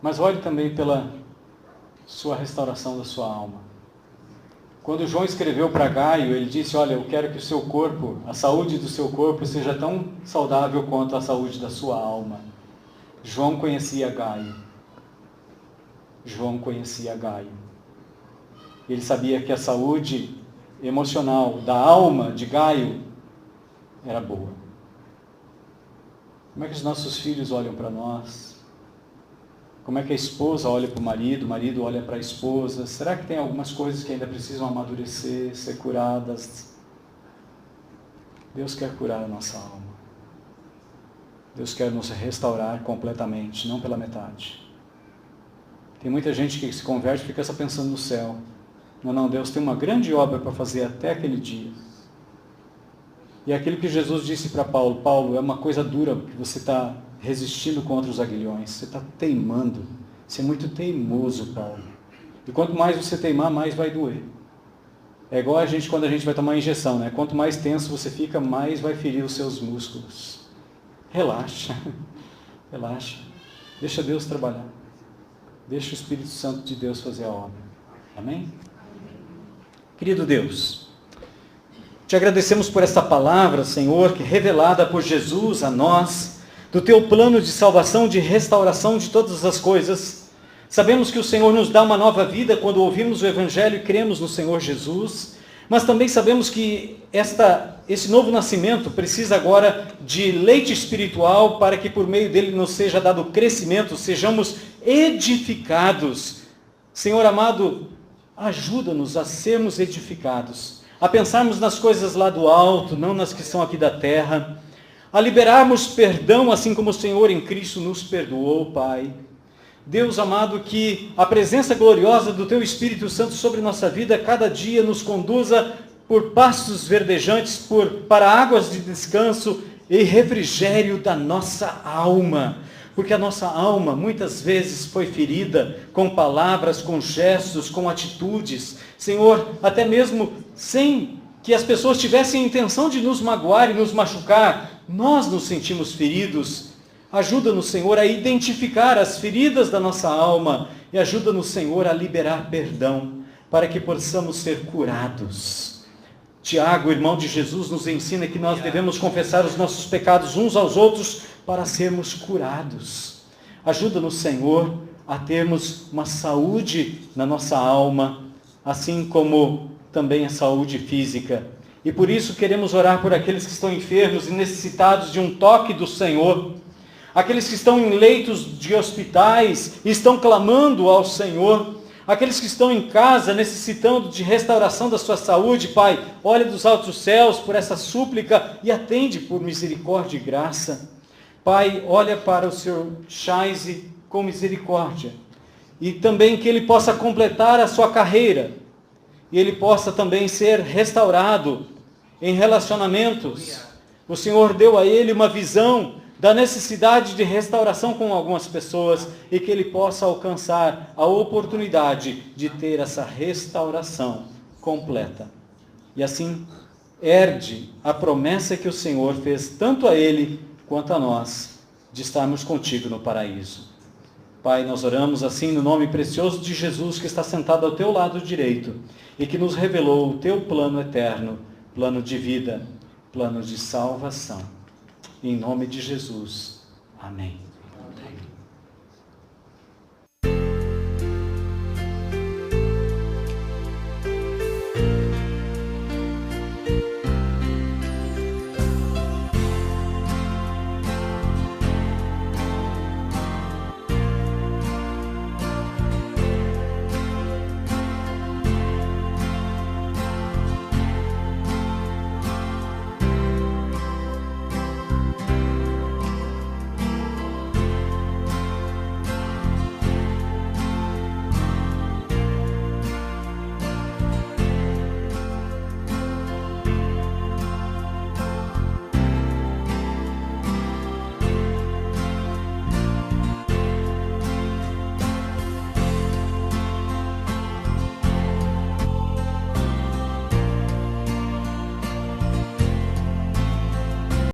Mas ore também pela sua restauração da sua alma. Quando João escreveu para Gaio, ele disse, olha, eu quero que o seu corpo, a saúde do seu corpo seja tão saudável quanto a saúde da sua alma. João conhecia Gaio. João conhecia Gaio. Ele sabia que a saúde emocional da alma de Gaio era boa. Como é que os nossos filhos olham para nós? Como é que a esposa olha para o marido olha para a esposa? Será que tem algumas coisas que ainda precisam amadurecer, ser curadas? Deus quer curar a nossa alma. Deus quer nos restaurar completamente, não pela metade. Tem muita gente que se converte e fica só pensando no céu. Não, Deus tem uma grande obra para fazer até aquele dia. E é aquilo que Jesus disse para Paulo, Paulo, é uma coisa dura que você está resistindo contra os aguilhões, você está teimando, você é muito teimoso, Paulo. E quanto mais você teimar, mais vai doer. É igual a gente quando a gente vai tomar injeção, né? Quanto mais tenso você fica, mais vai ferir os seus músculos. Relaxa, relaxa. Deixa Deus trabalhar. Deixa o Espírito Santo de Deus fazer a obra. Amém? Querido Deus, te agradecemos por esta palavra, Senhor, que revelada por Jesus a nós, do teu plano de salvação, de restauração de todas as coisas. Sabemos que o Senhor nos dá uma nova vida quando ouvimos o Evangelho e cremos no Senhor Jesus, mas também sabemos que esse novo nascimento precisa agora de leite espiritual para que por meio dele nos seja dado crescimento, sejamos edificados Senhor amado, ajuda-nos a sermos edificados, a pensarmos nas coisas lá do alto, não nas que são aqui da terra, a liberarmos perdão, assim como o Senhor em Cristo nos perdoou, Pai. Deus amado, que a presença gloriosa do Teu Espírito Santo sobre nossa vida, cada dia nos conduza por pastos verdejantes, para águas de descanso e refrigério da nossa alma. Porque a nossa alma muitas vezes foi ferida com palavras, com gestos, com atitudes. Senhor, até mesmo sem que as pessoas tivessem a intenção de nos magoar e nos machucar, nós nos sentimos feridos. Ajuda-nos, Senhor, a identificar as feridas da nossa alma e ajuda-nos, Senhor, a liberar perdão para que possamos ser curados. Tiago, irmão de Jesus, nos ensina que nós devemos confessar os nossos pecados uns aos outros para sermos curados. Ajuda-nos, Senhor, a termos uma saúde na nossa alma, assim como também a saúde física. E por isso queremos orar por aqueles que estão enfermos e necessitados de um toque do Senhor. Aqueles que estão em leitos de hospitais e estão clamando ao Senhor. Aqueles que estão em casa necessitando de restauração da sua saúde, Pai, olha dos altos céus por essa súplica e atende por misericórdia e graça. Pai, olha para o Sr. Chaise com misericórdia. E também que ele possa completar a sua carreira. E ele possa também ser restaurado em relacionamentos. O Senhor deu a ele uma visão da necessidade de restauração com algumas pessoas e que ele possa alcançar a oportunidade de ter essa restauração completa. E assim, herde a promessa que o Senhor fez tanto a ele quanto a nós, de estarmos contigo no paraíso. Pai, nós oramos assim no nome precioso de Jesus, que está sentado ao teu lado direito e que nos revelou o teu plano eterno, plano de vida, plano de salvação. Em nome de Jesus. Amém.